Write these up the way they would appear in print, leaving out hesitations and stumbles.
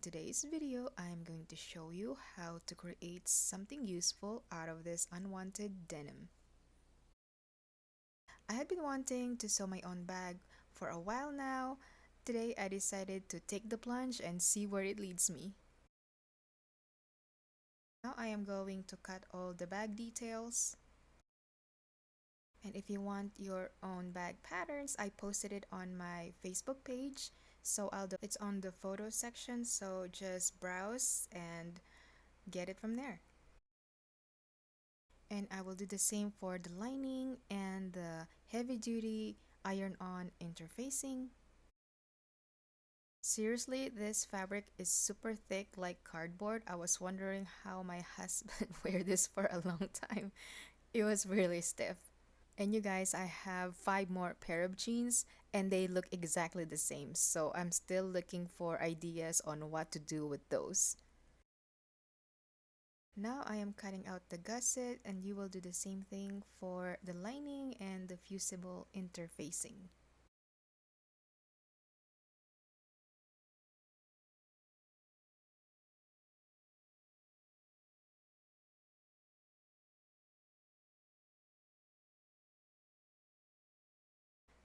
today's video, I'm going to show you how to create something useful out of this unwanted denim. I had been wanting to sew my own bag for a while now. Today I decided to take the plunge and see where it leads me. Now I am going to cut all the bag details. And if you want your own bag patterns, I posted it on my Facebook page. So Aldo, it's on the photo section, so just browse and get it from there. And I will do the same for the lining and the heavy duty iron-on interfacing. Seriously, this fabric is super thick like cardboard. I was wondering how my husband wear this for a long time. It was really stiff. And you guys, I have 5 more pair of jeans and they look exactly the same. So I'm still looking for ideas on what to do with those. Now I am cutting out the gusset, and you will do the same thing for the lining and the fusible interfacing.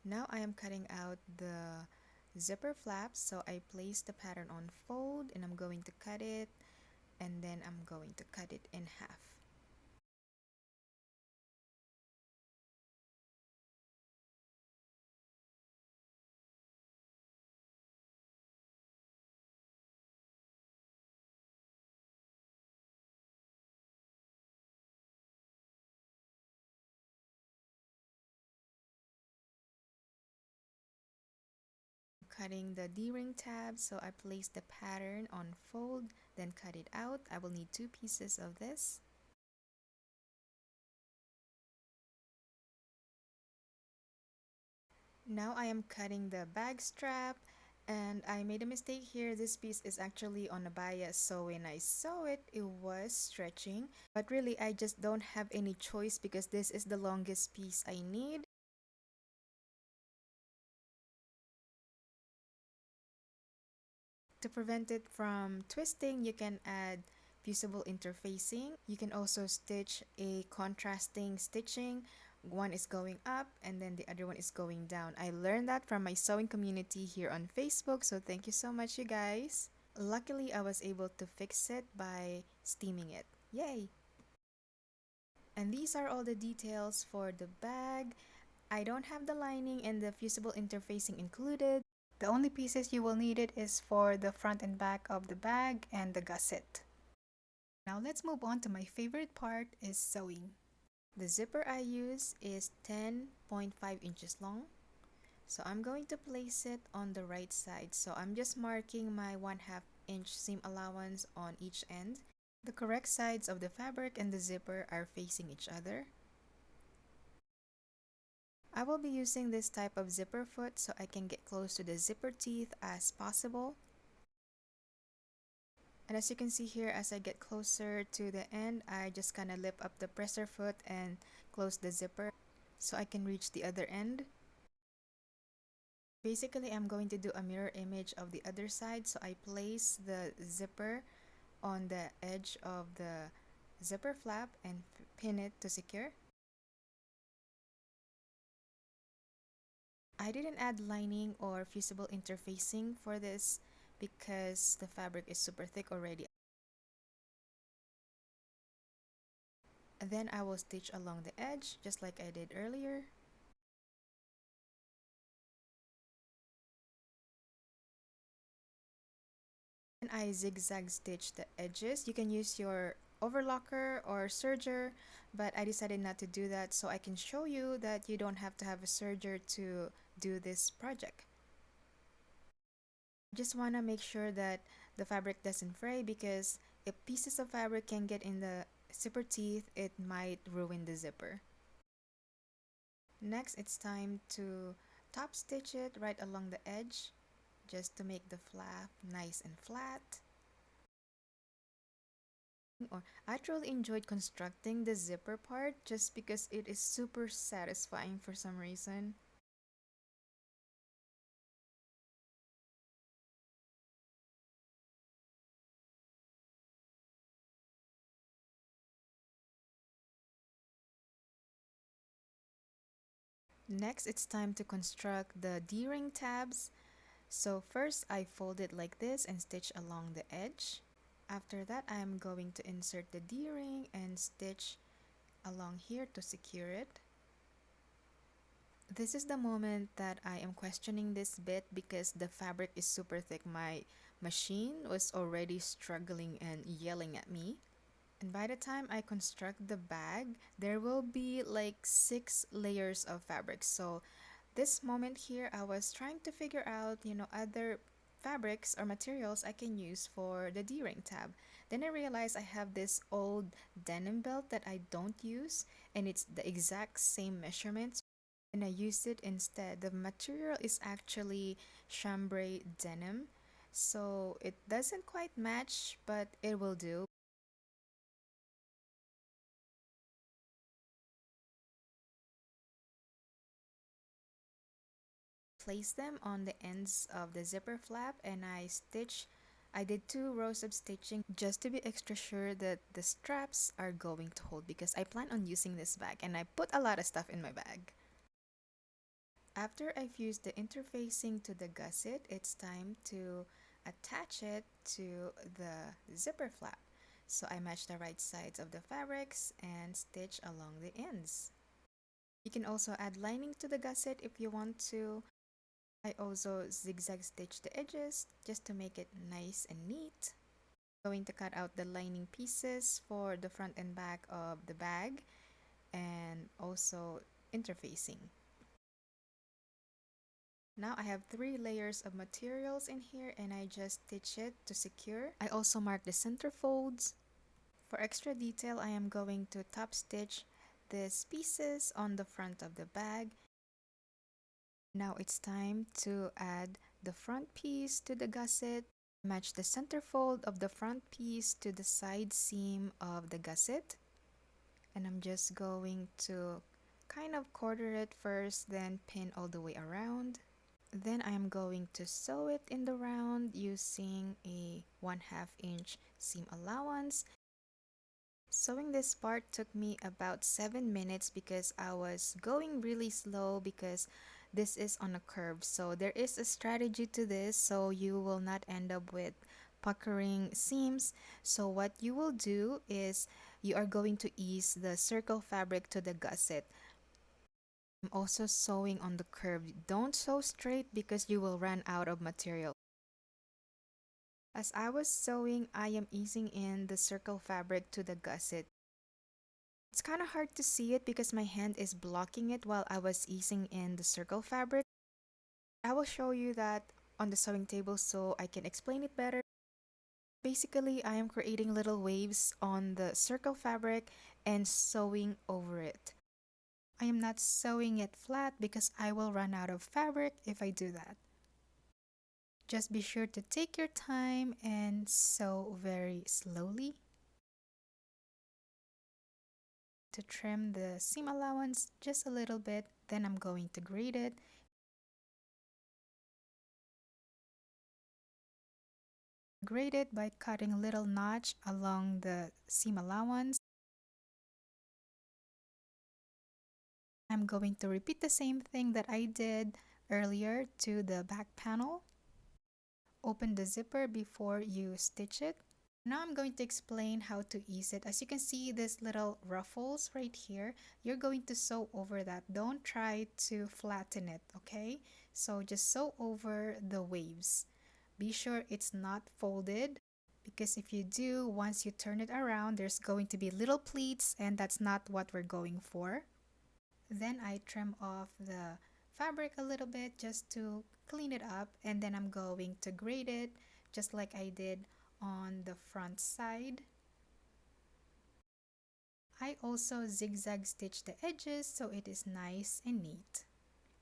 Now I am cutting out the zipper flaps, so I place the pattern on fold and I'm going to cut it, and then I'm going to cut it in half. Cutting the D-ring tab, so I place the pattern on fold, then cut it out. I will need 2 pieces of this. Now I am cutting the bag strap, and I made a mistake here. This piece is actually on a bias, so when I sew it, it was stretching. But really, I just don't have any choice because this is the longest piece I need. To prevent it from twisting, you can add fusible interfacing. You can also stitch a contrasting stitching. One is going up and then the other one is going down. I learned that from my sewing community here on Facebook, so thank you so much, you guys. Luckily, I was able to fix it by steaming it. Yay! And these are all the details for the bag. I don't have the lining and the fusible interfacing included. The only pieces you will need it is for the front and back of the bag and the gusset. Now let's move on to my favorite part, is sewing. The zipper I use is 10.5 inches long. So I'm going to place it on the right side. So I'm just marking my 1/2 inch seam allowance on each end. The correct sides of the fabric and the zipper are facing each other. I will be using this type of zipper foot so I can get close to the zipper teeth as possible. And as you can see here, as I get closer to the end, I just kind of lift up the presser foot and close the zipper so I can reach the other end. Basically, I'm going to do a mirror image of the other side, so I place the zipper on the edge of the zipper flap and pin it to secure. I didn't add lining or fusible interfacing for this because the fabric is super thick already. And then I will stitch along the edge just like I did earlier. And I zigzag stitch the edges. You can use your overlocker or serger, but I decided not to do that so I can show you that you don't have to have a serger to do this project. Just want to make sure that the fabric doesn't fray, because if pieces of fabric can get in the zipper teeth, it might ruin the zipper. Next, it's time to top stitch it right along the edge just to make the flap nice and flat. Or I truly enjoyed constructing the zipper part just because it is super satisfying for some reason. Next, it's time to construct the D-ring tabs. So first, I fold it like this and stitch along the edge. After that, I am going to insert the D-ring and stitch along here to secure it. This is the moment that I am questioning this bit because the fabric is super thick. My machine was already struggling and yelling at me. And by the time I construct the bag, there will be like 6 layers of fabric. So this moment here, I was trying to figure out, other fabrics or materials I can use for the D-ring tab. Then I realized I have this old denim belt that I don't use, and it's the exact same measurements, and I used it instead. The material is actually chambray denim, so it doesn't quite match, but it will do. Place them on the ends of the zipper flap, and I did 2 rows of stitching just to be extra sure that the straps are going to hold because I plan on using this bag and I put a lot of stuff in my bag. After I've used the interfacing to the gusset, it's time to attach it to the zipper flap. So I match the right sides of the fabrics and stitch along the ends. You can also add lining to the gusset if you want to. I also zigzag stitch the edges just to make it nice and neat. Going to cut out the lining pieces for the front and back of the bag and also interfacing. Now I have 3 layers of materials in here and I just stitch it to secure. I also mark the center folds. For extra detail, I am going to top stitch these pieces on the front of the bag. Now it's time to add the front piece to the gusset. Match the center fold of the front piece to the side seam of the gusset. And I'm just going to kind of quarter it first, then pin all the way around. Then I am going to sew it in the round using a 1/2 inch seam allowance. Sewing this part took me about 7 minutes because I was going really slow because this is on a curve. So there is a strategy to this so you will not end up with puckering seams. So what you will do is you are going to ease the circle fabric to the gusset. I'm also sewing on the curve. Don't sew straight because you will run out of material. As I was sewing, I am easing in the circle fabric to the gusset. It's kind of hard to see it because my hand is blocking it while I was easing in the circle fabric. I will show you that on the sewing table so I can explain it better. Basically, I am creating little waves on the circle fabric and sewing over it. I am not sewing it flat because I will run out of fabric if I do that. Just be sure to take your time and sew very slowly. To trim the seam allowance just a little bit, then I'm going to grade it. Grade it by cutting a little notch along the seam allowance. I'm going to repeat the same thing that I did earlier to the back panel. Open the zipper before you stitch it. Now I'm going to explain how to ease it. As you can see, these little ruffles right here, you're going to sew over that. Don't try to flatten it, okay? So just sew over the waves. Be sure it's not folded because if you do, once you turn it around, there's going to be little pleats and that's not what we're going for. Then I trim off the fabric a little bit just to clean it up, and then I'm going to grade it just like I did on the front side. I also zigzag stitch the edges so it is nice and neat.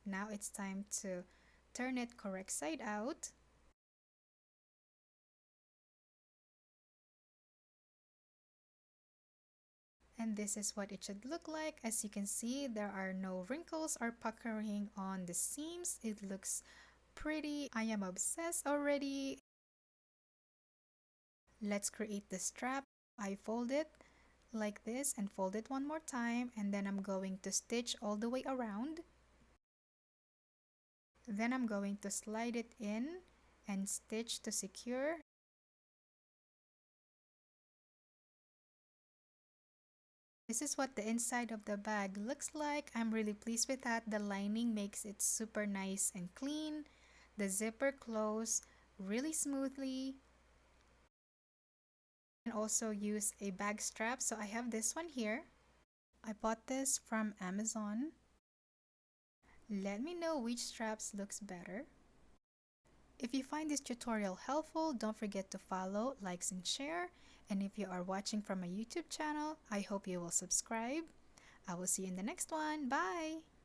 Now it's time to turn it correct side out. And this is what it should look like. As you can see, there are no wrinkles or puckering on the seams. It looks pretty. I am obsessed already. Let's create the strap. I fold it like this and fold it one more time, and then I'm going to stitch all the way around. Then I'm going to slide it in and stitch to secure. This is what the inside of the bag looks like. I'm really pleased with that. The lining makes it super nice and clean. The zipper closes really smoothly. You can also use a bag strap. So I have this one here. I bought this from Amazon. Let me know which straps looks better. If you find this tutorial helpful, don't forget to follow, likes, and share. And if you are watching from my YouTube channel, I hope you will subscribe. I will see you in the next one. Bye!